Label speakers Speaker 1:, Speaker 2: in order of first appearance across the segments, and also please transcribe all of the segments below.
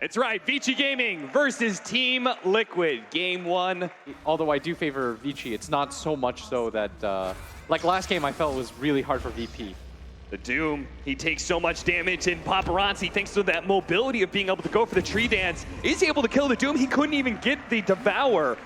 Speaker 1: It's right, Vici Gaming versus Team Liquid, game one.
Speaker 2: Although I do favor Vici, it's not so much so that, like last game I felt was really hard for VP.
Speaker 1: The Doom, he takes so much damage, and Paparazzi, thanks to that mobility of being able to go for the tree dance, is able to kill the Doom. He couldn't even get the Devour.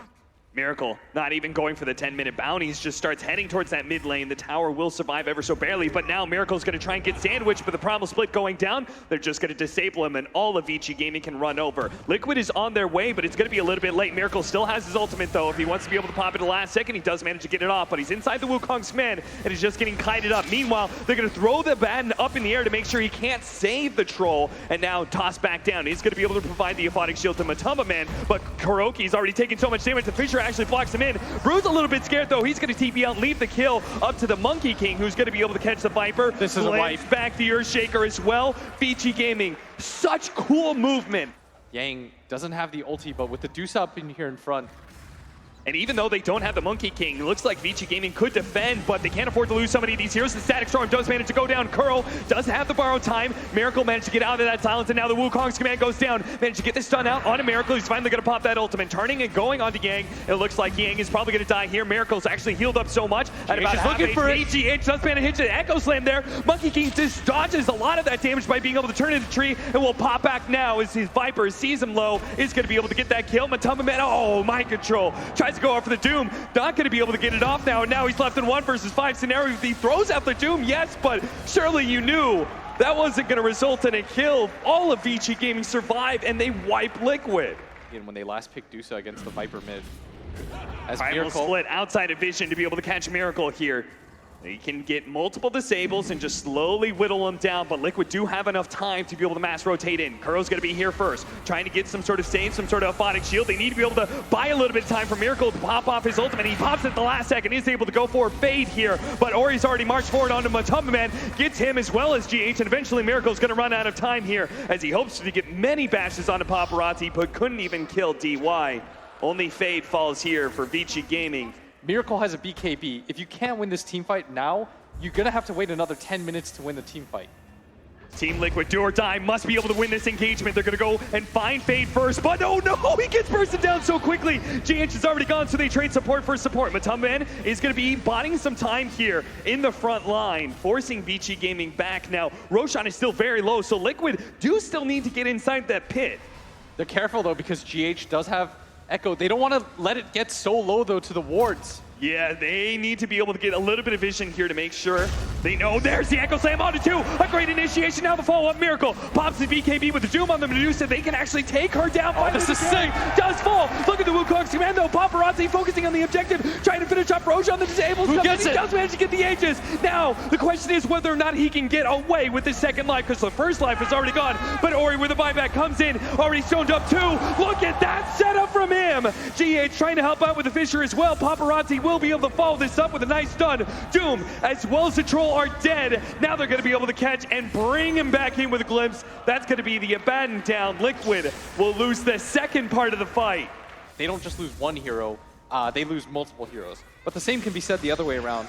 Speaker 1: Miracle not even going for the 10-minute bounties, just starts heading towards that mid lane. The tower will survive ever so barely, but now Miracle's going to try and get sandwiched, but the Primal Split going down, they're just going to disable him, and all of Vici Gaming can run over. Liquid is on their way, but it's going to be a little bit late. Miracle still has his ultimate, though. If he wants to be able to pop it the last second, he does manage to get it off, but he's inside the Wukong's command, and he's just getting kited up. Meanwhile, they're going to throw the baton up in the air to make sure he can't save the troll, and now toss back down. He's going to be able to provide the aphotic shield to Matamba Man, but Kuroki's already taken so much damage, the Fisher actually blocks him in. Bru's a little bit scared, though. He's going to TP out, leave the kill up to the Monkey King, who's going to be able to catch the Viper.
Speaker 2: This is a wipe.
Speaker 1: Back the Earthshaker as well. Vici Gaming, such cool movement.
Speaker 2: Yang doesn't have the ulti, but with the Deuce up in here in front,
Speaker 1: and even though they don't have the Monkey King, it looks like Vici Gaming could defend, but they can't afford to lose so many of these heroes. The Static Storm does manage to go down. Curl does have the borrowed time. Miracle managed to get out of that silence, and now the Wukong's command goes down. Managed to get the stun out on a Miracle. He's finally going to pop that ultimate, turning and going onto Yang. It looks like Yang is probably going to die here. Miracle's actually healed up so much. At about half looking for it. GH does manage to hit the Echo Slam there. Monkey King just dodges a lot of that damage by being able to turn into the tree, and will pop back now as his Viper sees him low. Is going to be able to get that kill. Matamba Man, oh, mind control. Tries to go after the Doom. Not going to be able to get it off now, and now he's left in 1 versus 5 scenario. He throws out the Doom, yes, but surely you knew that wasn't going to result in a kill. All of Vici Gaming survive, and they wipe Liquid.
Speaker 2: and when they last picked Dusa against the Viper mid. As
Speaker 1: Primal
Speaker 2: Miracle
Speaker 1: Split outside of vision to be able to catch Miracle here. He can get multiple disables and just slowly whittle them down, but Liquid do have enough time to be able to mass rotate in. Kuro's going to be here first, trying to get some sort of save, some sort of aphotic shield. They need to be able to buy a little bit of time for Miracle to pop off his ultimate. He pops it at the last second. He's able to go for a fade here, but Ori's already marched forward onto Matamba Man, gets him as well as GH, and eventually Miracle's going to run out of time here as he hopes to get many bashes onto Paparazzi, but couldn't even kill DY. Only fade falls here for Vici Gaming.
Speaker 2: Miracle has a BKB. If you can't win this team fight now, you're gonna have to wait another 10 minutes to win the team fight.
Speaker 1: Team Liquid, do or die, must be able to win this engagement. They're gonna go and find Fade first, but oh no, he gets bursted down so quickly. GH is already gone, so they trade support for support. Matamba Man is gonna be buying some time here in the front line, forcing Vici Gaming back. Now, Roshan is still very low, so Liquid do still need to get inside that pit.
Speaker 2: They're careful though, because GH does have Echo. They don't want to let it get so low though to the wards.
Speaker 1: Yeah, they need to be able to get a little bit of vision here to make sure they know. There's the Echo Slam onto 2. A great initiation. Now the follow-up Miracle pops the BKB with the Doom on the Medusa. They can actually take her down.
Speaker 2: Oh, this is sick.
Speaker 1: Does fall. Look at the Wukong's command though. Paparazzi focusing on the objective, trying to finish up Roja on the disables.
Speaker 2: Who gets it?
Speaker 1: He does manage to get the Aegis. Now the question is whether or not he can get away with his second life, because the first life is already gone. But Ori with a buyback comes in, already stoned up 2. Look at that setup from him. GH trying to help out with the Fisher as well. Paparazzi will be able to follow this up with a nice stun. Doom as well as the Troll are dead. Now they're going to be able to catch and bring him back in with a glimpse. That's going to be the abandon down. Liquid will lose the second part of the fight.
Speaker 2: They don't just lose one hero, they lose multiple heroes. But the same can be said the other way around.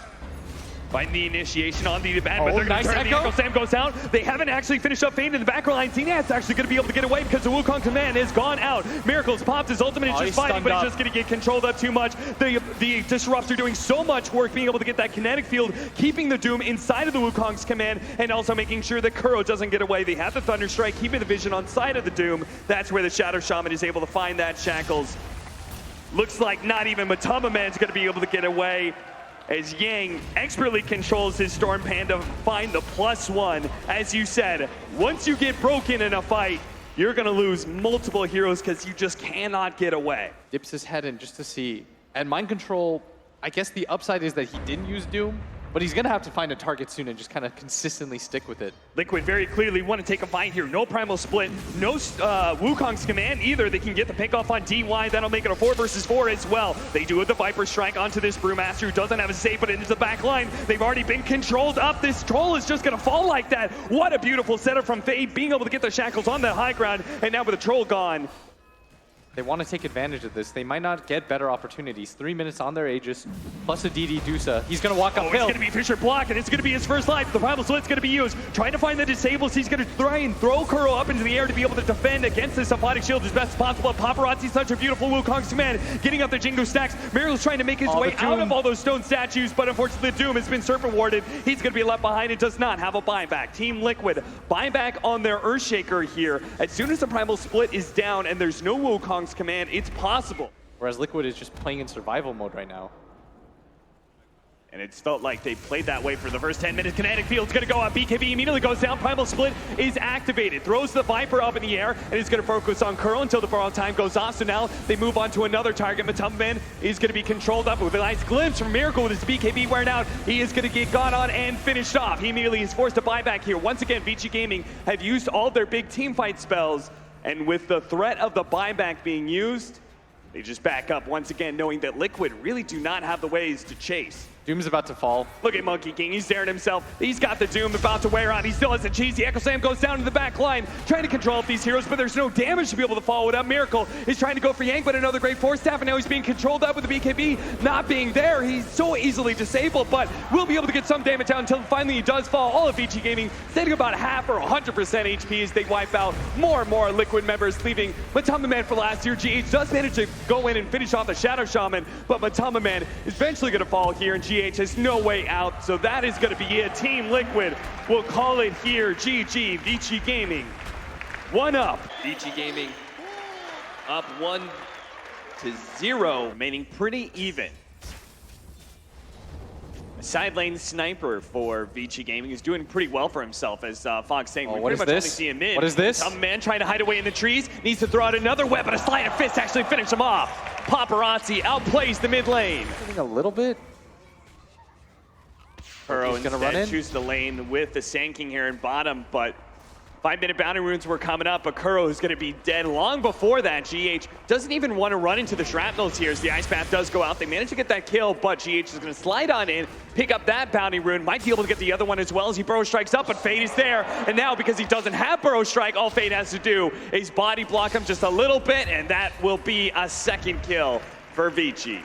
Speaker 1: Find the initiation on the abandon, but they're
Speaker 2: nice
Speaker 1: going to turn. The
Speaker 2: Echo.
Speaker 1: Echo Slam goes out. They haven't actually finished up Fade in the back line. Zenat's actually going to be able to get away because the Wukong command has gone out. Miracle's popped his ultimate. It's just fighting, but he's just going to get controlled up too much. The Disruptor doing so much work, being able to get that kinetic field, keeping the Doom inside of the Wukong's command, and also making sure that Kuro doesn't get away. They have the Thunder Strike, keeping the vision on side of the Doom. That's where the Shadow Shaman is able to find that Shackles. Looks like not even Matamba Man's going to be able to get away, as Yang expertly controls his Storm Panda to find the +1. As you said, once you get broken in a fight, you're going to lose multiple heroes because you just cannot get away.
Speaker 2: Dips his head in just to see. And Mind Control, I guess the upside is that he didn't use Doom, but he's going to have to find a target soon and just kind of consistently stick with it.
Speaker 1: Liquid very clearly want to take a fight here. No Primal Split, no Wukong's command either. They can get the pick off on DY. That'll make it a 4 versus 4 as well. They do have the Viper Strike onto this Brewmaster who doesn't have a save, but into the back line. They've already been controlled up. This Troll is just going to fall like that. What a beautiful setup from Fade, being able to get the Shackles on that high ground. And now with the Troll gone,
Speaker 2: They want to take advantage of this. They might not get better opportunities. 3 minutes on their Aegis, plus a DD Dusa. He's going to walk uphill.
Speaker 1: It's going to be Fisher block, and it's going to be his first life. The Primal Split's going to be used. Trying to find the disables. He's going to try and throw Kuro up into the air to be able to defend against this Aphotic Shield as best as possible. Paparazzi's such a beautiful Wukong's command, getting up the Jingu stacks. Miracle's trying to make his way out of all those stone statues, but unfortunately the Doom has been Serpent Warded. He's going to be left behind and does not have a buyback. Team Liquid buyback on their Earthshaker here. As soon as the Primal Split is down and there's no Wukong's command, it's possible.
Speaker 2: Whereas Liquid is just playing in survival mode right now.
Speaker 1: And it's felt like they played that way for the first 10 minutes. Kinetic Field's going to go up. BKB immediately goes down. Primal Split is activated. Throws the Viper up in the air, and is going to focus on Kuro until the borrowed time goes off. So now they move on to another target. Matumbaman is going to be controlled up with a nice glimpse from Miracle with his BKB wearing out. He is going to get gone on and finished off. He immediately is forced to buy back here. Once again, Vici Gaming have used all their big team fight spells, and with the threat of the buyback being used, they just back up once again, knowing that Liquid really do not have the ways to chase.
Speaker 2: Doom's about to fall.
Speaker 1: Look at Monkey King, he's daring himself. He's got the Doom about to wear on. He still has a cheese. The Echo Slam goes down to the back line, trying to control these heroes, but there's no damage to be able to follow it up. Miracle is trying to go for Yang, but another great Force Staff, and now he's being controlled up with the BKB not being there. He's so easily disabled, but will be able to get some damage out until finally he does fall. All of Vici Gaming sitting about half or 100% HP as they wipe out more and more Liquid members, leaving Matumbaman for last year. GH does manage to go in and finish off the Shadow Shaman, but Matumbaman is eventually going to fall here, and GH has no way out, so that is going to be it. Team Liquid will call it here. GG, Vici Gaming, 1-up. Vici Gaming up 1-0, remaining pretty even. A side lane sniper for Vici Gaming is doing pretty well for himself, as Fox saying.
Speaker 2: What is this? What is this?
Speaker 1: Some man trying to hide away in the trees, needs to throw out another web, but a sleight of fist actually finish him off. Paparazzi outplays the mid lane.
Speaker 2: A little bit.
Speaker 1: Kuro
Speaker 2: He's gonna run in.
Speaker 1: choose the lane with the Sand King here in bottom, but 5-minute bounty runes were coming up, but Kuro is going to be dead long before that. GH doesn't even want to run into the shrapnels here as the Ice Path does go out. They manage to get that kill, but GH is going to slide on in, pick up that bounty rune, might be able to get the other one as well as he burrow strikes up, but Fade is there. And now because he doesn't have burrow strike, all Fade has to do is body block him just a little bit, and that will be a second kill for Vici.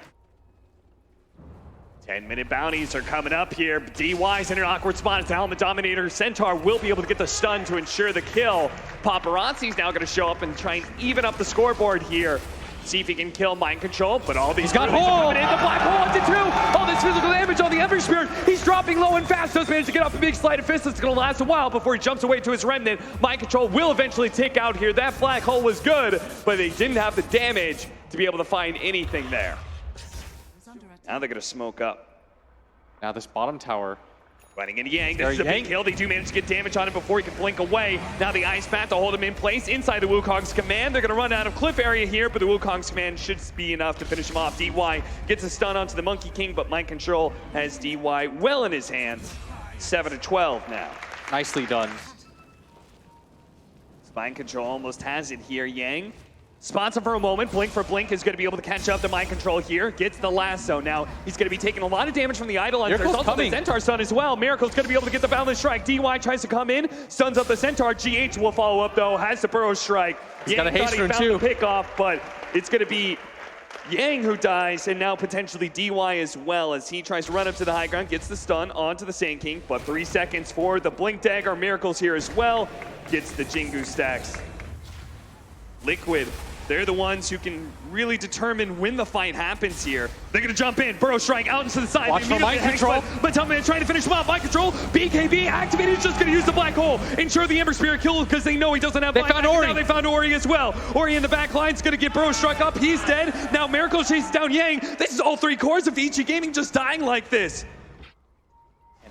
Speaker 1: 10-minute bounties are coming up here. DY's in an awkward spot as the Helmet Dominator. Centaur will be able to get the stun to ensure the kill. Paparazzi's now going to show up and try and even up the scoreboard here. See if he can kill Mind Control, but all these
Speaker 2: got
Speaker 1: are coming in. The Black Hole onto 2. All this physical damage on the Ember Spirit. He's dropping low and fast. Does manage to get off a big sleight of fist. It's going to last a while before he jumps away to his Remnant. Mind Control will eventually take out here. That Black Hole was good, but they didn't have the damage to be able to find anything there. Now they're going to smoke up.
Speaker 2: Now this bottom tower.
Speaker 1: Running into Yang. This is a big kill. They do manage to get damage on him before he can blink away. Now the Ice Path to hold him in place inside the Wukong's command. They're going to run out of cliff area here, but the Wukong's command should be enough to finish him off. DY gets a stun onto the Monkey King, but Mind Control has DY well in his hands. 7-12 now.
Speaker 2: Nicely done.
Speaker 1: Mind Control almost has it here. Yang spots him for a moment. Blink for Blink is going to be able to catch up to Mind Control here. Gets the lasso. Now he's going to be taking a lot of damage from the Idol. There's also the Centaur stun as well. Miracle's going to be able to get the Boundless Strike. DY tries to come in. Stuns up the Centaur. GH will follow up though. Has the Burrow Strike.
Speaker 2: He's got a haste rune
Speaker 1: too.
Speaker 2: too.
Speaker 1: Pick off, but it's going to be Yang who dies, and now potentially DY as well as he tries to run up to the high ground. Gets the stun onto the Sand King, but 3 seconds for the Blink Dagger. Miracle's here as well. Gets the Jingu stacks. Liquid, they're the ones who can really determine when the fight happens here. They're going to jump in, Burrow Strike out into the side.
Speaker 2: Watch for Mind Control.
Speaker 1: But Matumbaman trying to finish him off. Mind Control, BKB activated, just going to use the Black Hole. Ensure the Ember Spirit kill because they know he doesn't have.
Speaker 2: They found Ori.
Speaker 1: Now they found Ori as well. Ori in the back line is going to get Burrow Struck up. He's dead. Now Miracle chases down Yang. This is all 3 cores of Vici Gaming just dying like this.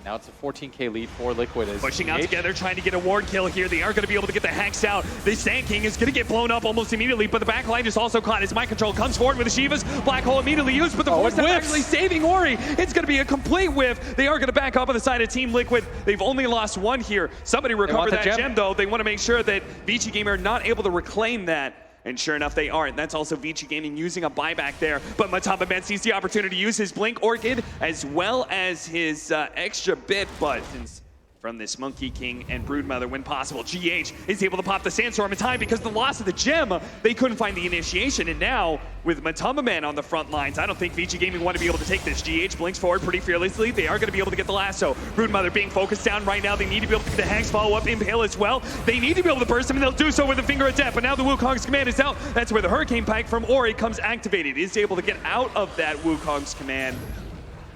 Speaker 2: Now it's a 14k lead for Liquid. As
Speaker 1: pushing out together, trying to get a ward kill here. They are going to be able to get the Hex out. The Sand King is going to get blown up almost immediately, but the back line is also caught as Mind Control comes forward with the Shivas. Black Hole immediately used, but the Force Staff actually saving Ori. It's going to be a complete whiff. They are going to back up on the side of Team Liquid. They've only lost 1 here. Somebody recover that gem though. They want to make sure that Vici Gaming are not able to reclaim that. And sure enough, they aren't. That's also Vici Gaming using a buyback there. But Matumbaman sees the opportunity to use his Blink Orchid as well as his extra bit. But since from this Monkey King and Broodmother when possible. GH is able to pop the Sandstorm in time because of the loss of the gem. They couldn't find the initiation, and now with Matumbaman on the front lines, I don't think Vici Gaming want to be able to take this. GH blinks forward pretty fearlessly. They are going to be able to get the lasso. Broodmother being focused down right now. They need to be able to get the Hex follow up, Impale as well. They need to be able to burst him, and they'll do so with the Finger of Death. But now the Wukong's command is out. That's where the Hurricane Pike from Ori comes activated. Is able to get out of that Wukong's command.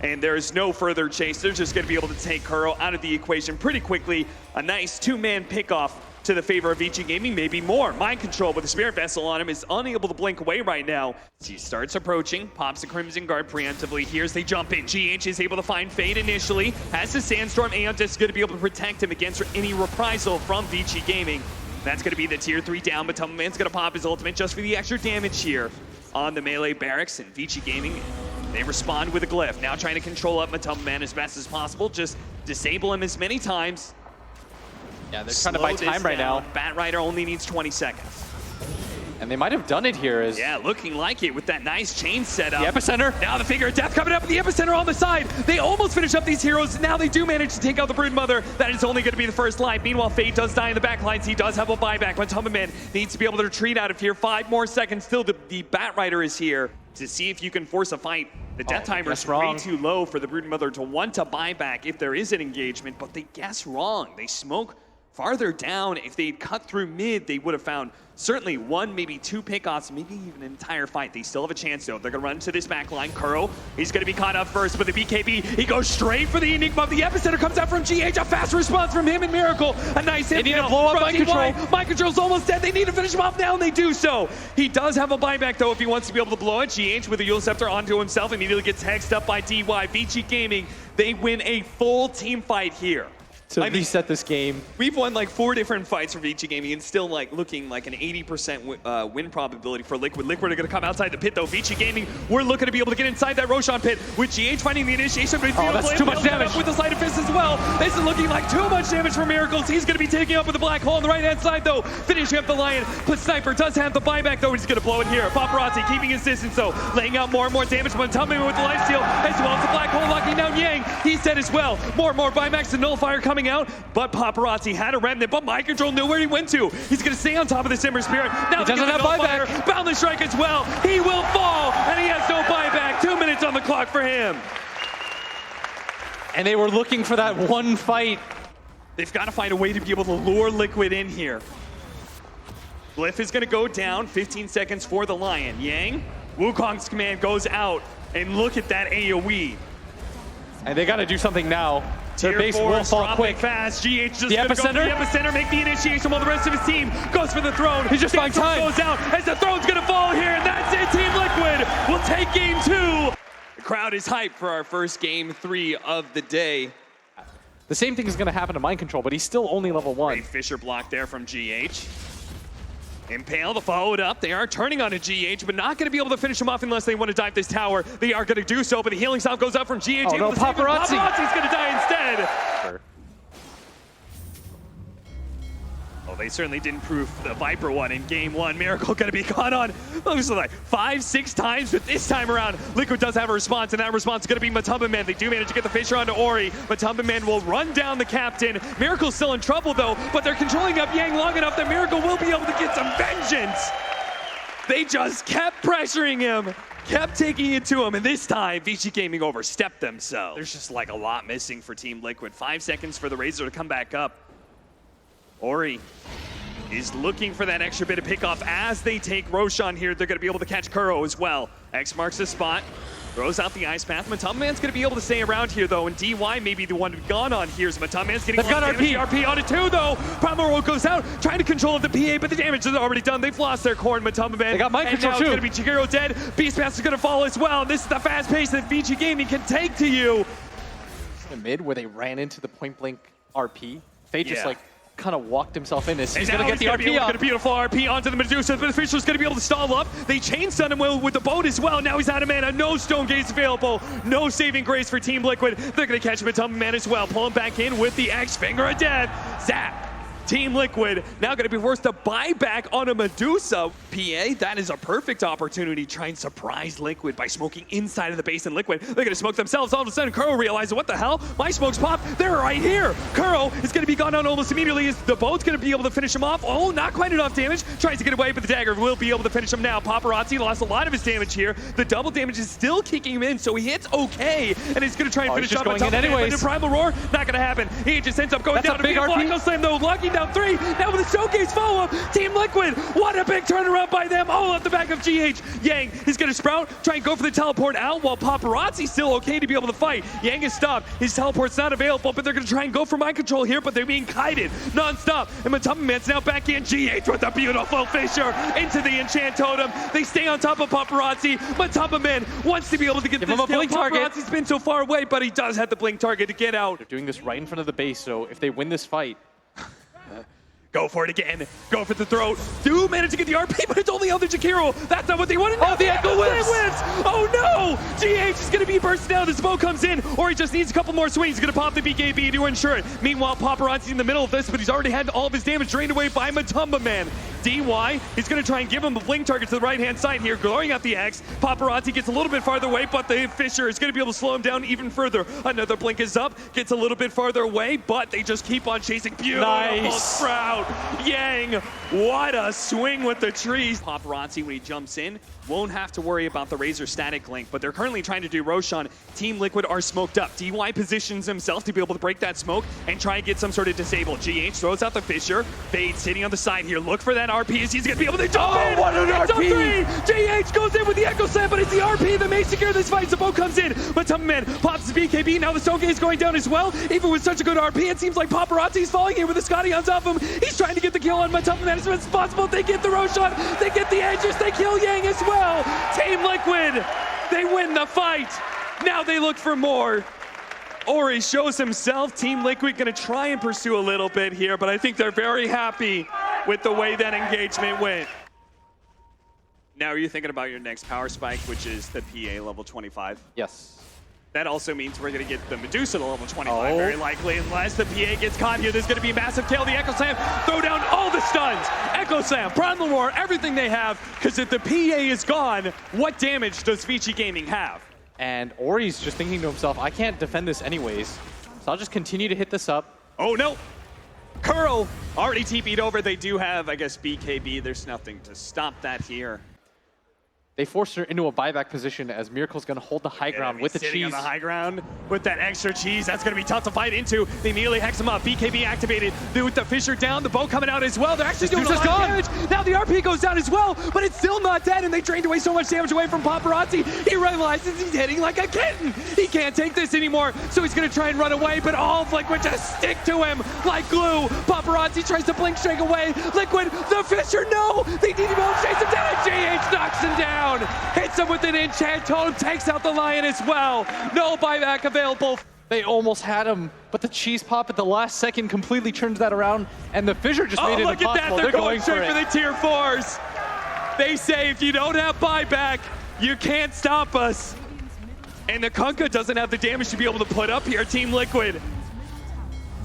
Speaker 1: And there is no further chase. They're just going to be able to take Kuro out of the equation pretty quickly. A nice two-man pickoff to the favor of Vici Gaming, maybe more. Mind Control with the Spirit Vessel on him is unable to blink away right now. He starts approaching, pops the Crimson Guard preemptively. Here's they jump in. GH is able to find Fade initially. Has the Sandstorm. Aeon is going to be able to protect him against any reprisal from Vici Gaming. That's going to be the tier 3 down, but Tumbleman's going to pop his ultimate just for the extra damage here on the melee barracks, and Vici Gaming, they respond with a glyph. Now trying to control up Matumbaman as best as possible. Just disable him as many times.
Speaker 2: Yeah, they're trying to buy time right now.
Speaker 1: Bat Rider only needs 20 seconds.
Speaker 2: And they might have done it here as...
Speaker 1: Yeah, looking like it with that nice chain setup.
Speaker 2: The epicenter.
Speaker 1: Now the Finger of Death coming up with the epicenter on the side. They almost finish up these heroes. Now they do manage to take out the Broodmother. That is only going to be the first line. Meanwhile, Fade does die in the back lines. He does have a buyback, but Tumbleman needs to be able to retreat out of here. 5 more seconds still. The Bat Rider is here to see if you can force a fight. The death timer is way too low for the Broodmother to want to buy back if there is an engagement, but they guess wrong. They smoke farther down. If they'd cut through mid, they would have found certainly 1, maybe 2 pickoffs, maybe even an entire fight. They still have a chance though. They're gonna run to this back line. Kuro, he's gonna be caught up first, but the BKB, he goes straight for the Enigma. The epicenter comes out from GH, a fast response from him and Miracle. A nice hit.
Speaker 2: They need to blow up Mind Control.
Speaker 1: Mind Control's almost dead. They need to finish him off now, and they do so. He does have a buyback though if he wants to be able to blow it. GH with a Eul Scepter onto himself, immediately gets hexed up by DY. Vici Gaming, they win a full team fight here.
Speaker 2: To reset this game.
Speaker 1: We've won like 4 different fights for Vici Gaming and still like looking like an 80% win probability for Liquid. Liquid are going to come outside the pit though. Vici Gaming, we're looking to be able to get inside that Roshan pit with GH finding the initiation, but he's
Speaker 2: that's too much damage.
Speaker 1: with the Sleight of Fist as well. This is looking like too much damage for Miracles. He's going to be taking up with the black hole on the right-hand side though. Finishing up the Lion, but Sniper does have the buyback though. He's going to blow it here. Paparazzi keeping his distance though, laying out more and more damage, but Tumbleman with the lifesteal as well as the black hole locking down Yang. He's dead as well. More and more buybacks and Nullifier coming out, but Paparazzi had a remnant, but Mind Control knew where he went to. He's going to stay on top of the Simmer Spirit. Now
Speaker 2: he doesn't have buyback.
Speaker 1: Boundless Strike as well. He will fall, and he has no buyback. 2 minutes on the clock for him.
Speaker 2: And they were looking for that one fight.
Speaker 1: They've got to find a way to be able to lure Liquid in here. Glyph is going to go down. 15 seconds for the Lion. Yang, Wukong's command goes out, and look at that AoE.
Speaker 2: And they got to do something now. Their base will fall quick.
Speaker 1: Fast. GH just
Speaker 2: the epicenter.
Speaker 1: The epicenter, make the initiation while the rest of his team goes for the throne.
Speaker 2: He's just buying time.
Speaker 1: Goes out as the throne's gonna fall here, and that's it. Team Liquid will take game 2. The crowd is hyped for our first game 3 of the day.
Speaker 2: The same thing is gonna happen to Mind Control, but he's still only level 1.
Speaker 1: Great Fisher block there from GH. Impale to follow it up. They are turning on a GH, but not going to be able to finish him off unless they want to dive this tower. They are going to do so, but the healing salve goes up from GH.
Speaker 2: Oh no, Paparazzi!
Speaker 1: Paparazzi's going to die instead. Well, they certainly didn't prove the Viper one in game 1. Miracle going to be caught on, looks like 5-6 times, but this time around, Liquid does have a response, and that response is going to be Matumbaman. They do manage to get the Fisher onto Ori. Matumbaman will run down the captain. Miracle's still in trouble though, but they're controlling up Yang long enough that Miracle will be able to get some vengeance. They just kept pressuring him, kept taking it to him, and this time, Vici Gaming overstepped themselves. There's just like a lot missing for Team Liquid. 5 seconds for the Razor to come back up. Ori is looking for that extra bit of pickoff as they take Roshan here. They're going to be able to catch Kuro as well. X marks the spot, throws out the ice path. Matumbaman's going to be able to stay around here though, and DY may be the one gone on here. So Matumbaman's getting
Speaker 2: They've got
Speaker 1: RP on it too though. Primal goes out, trying to control the PA, but the damage is already done. They've lost their core, and Matumbaman.
Speaker 2: They got Mind Control too.
Speaker 1: It's going to be Chiguro dead. Beast Pass is going to fall as well. And this is the fast pace that Vici Gaming can take to you.
Speaker 2: The mid where they ran into the point blank RP. They just like kind of walked himself in this. He's going to get the RP
Speaker 1: up. A beautiful RP onto the Medusa, but the Fisher's going to be able to stall up. They chain stun him with the boat as well. Now he's out of mana. No Stone Gaze available. No saving grace for Team Liquid. They're going to catch Matumbaman as well. Pull him back in with the X Finger of Death. Zap. Team Liquid now going to be forced to buy back on a Medusa. PA, that is a perfect opportunity to try and surprise Liquid by smoking inside of the base. And Liquid, they're going to smoke themselves. All of a sudden, Kuro realizes, what the hell? My smokes pop. They're right here. Kuro is going to be gone down almost immediately. Is the boat's going to be able to finish him off? Oh, not quite enough damage. Tries to get away, but the dagger will be able to finish him now. Paparazzi lost a lot of his damage here. The double damage is still kicking him in, so he hits okay. And he's going to try and finish
Speaker 2: just
Speaker 1: off
Speaker 2: going in anyways.
Speaker 1: But Primal Roar, not going to happen. He just ends up going
Speaker 2: That's
Speaker 1: down
Speaker 2: a big RP.
Speaker 1: Echo Slam, though, locking down 3. Now with a showcase follow-up, Team Liquid, what a big turnaround by them, all at the back of GH. Yang is going to sprout, try and go for the teleport out, while Paparazzi's still okay to be able to fight. Yang is stopped, his teleport's not available, but they're going to try and go for mind control here, but they're being kited non-stop. And Matamba Man's now back in. GH with a beautiful fissure into the enchant totem. They stay on top of Paparazzi. Matamba Man wants to be able to get
Speaker 2: Give
Speaker 1: this
Speaker 2: him a
Speaker 1: kill.
Speaker 2: blink target.
Speaker 1: Paparazzi's been so far away, but he does have the blink target to get out.
Speaker 2: They're doing this right in front of the base, so if they win this fight,
Speaker 1: Go for it again. Go for the throat. Do manage to get the RP, but it's only out the Jakiro. That's not what they wanted.
Speaker 2: Oh, the Echo whips.
Speaker 1: Oh no! GH is going to be bursting out. The smoke comes in, or he just needs a couple more swings. He's going to pop the BKB to ensure it. Meanwhile, Paparazzi's in the middle of this, but he's already had all of his damage drained away by Matamba Man. DY is going to try and give him a blink target to the right-hand side here, glowing out the X. Paparazzi gets a little bit farther away, but the Fisher is going to be able to slow him down even further. Another blink is up, gets a little bit farther away, but they just keep on chasing. Beautiful sprout. Yang, what a swing with the trees. Paparazzi, when he jumps in, won't have to worry about the Razor static link, but they're currently trying to do Roshan. Team Liquid are smoked up. DY positions himself to be able to break that smoke and try and get some sort of disable. GH throws out the Fisher. Fade sitting on the side here. Look for that RP as he's going to be able to jump in.
Speaker 2: What an RP!
Speaker 1: GH goes in with the Echo Slam, but it's the RP that may secure this fight. The boat comes in, but Man pops the BKB. Now the Stone Gate is going down as well. Even with such a good RP, it seems like Paparazzi's falling here with the Scotty on top of him. He's trying to get the kill on Matamba Man as much as possible. They get the Roshan. They get the Aegis. They kill Yang as well. Team Liquid, they win the fight. Now they look for more. Ori shows himself. Team Liquid gonna try and pursue a little bit here, but I think they're very happy with the way that engagement went. Now are you thinking about your next power spike, which is the PA level 25?
Speaker 2: yes.
Speaker 1: That also means we're going to get the Medusa to level 25, very likely, unless the PA gets caught here. There's going to be a massive kill. The Echo Slam, throw down all the stuns. Echo Slam, Primal Roar, everything they have, because if the PA is gone, what damage does Vici Gaming have?
Speaker 2: And Ori's just thinking to himself, I can't defend this anyways, so I'll just continue to hit this up.
Speaker 1: Oh no! Kuro already TP'd over. They do have, I guess, BKB. There's nothing to stop that here.
Speaker 2: They forced her into a buyback position as Miracle's going to hold the high ground with the
Speaker 1: sitting
Speaker 2: cheese.
Speaker 1: on the high ground with that extra cheese. That's going to be tough to fight into. They immediately hex him up. BKB activated. With the Fisher down, the bow coming out as well. They're actually doing a lot of damage. Now the RP goes down as well, but it's still not dead, and they drained away so much damage away from Paparazzi. He realizes he's hitting like a kitten. He can't take this anymore, so he's going to try and run away, but all of Liquid just stick to him like glue. Paparazzi tries to blink straight away. Liquid, the Fisher, no! They need to be able to chase him down, and GH knocks him down. Hits him with an enchant totem, takes out the Lion as well. No buyback available.
Speaker 2: They almost had him, but the cheese pop at the last second completely turns that around, and the Fissure just made it
Speaker 1: look
Speaker 2: impossible.
Speaker 1: at that, they're going straight for the tier 4s. They say if you don't have buyback, you can't stop us. And the Kunkka doesn't have the damage to be able to put up here, Team Liquid.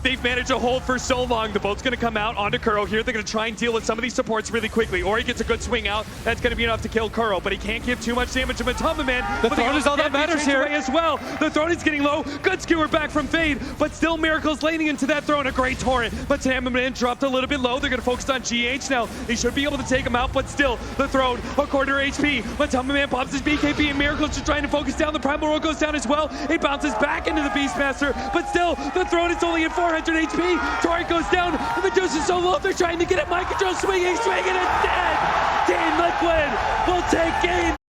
Speaker 1: They've managed to hold for so long. The boat's going to come out onto Kuro here. They're going to try and deal with some of these supports really quickly. Or he gets a good swing out. That's going to be enough to kill Kuro, but he can't give too much damage to Matamba Man.
Speaker 2: The throne is all that matters here.
Speaker 1: As well. The throne is getting low. Good skewer back from Fade, but still Miracle's laning into that throne. A great torrent. Matamba Man dropped a little bit low. They're going to focus on GH now. They should be able to take him out, but still the throne, a quarter HP. Matamba Man pops his BKB, and Miracle's just trying to focus down. The Primal Roar goes down as well. It bounces back into the Beastmaster, but still the throne is only at 400 HP. Torrent goes down, and Medusa's so low, they're trying to get it. Mind control swinging, it's dead! Team Liquid will take game.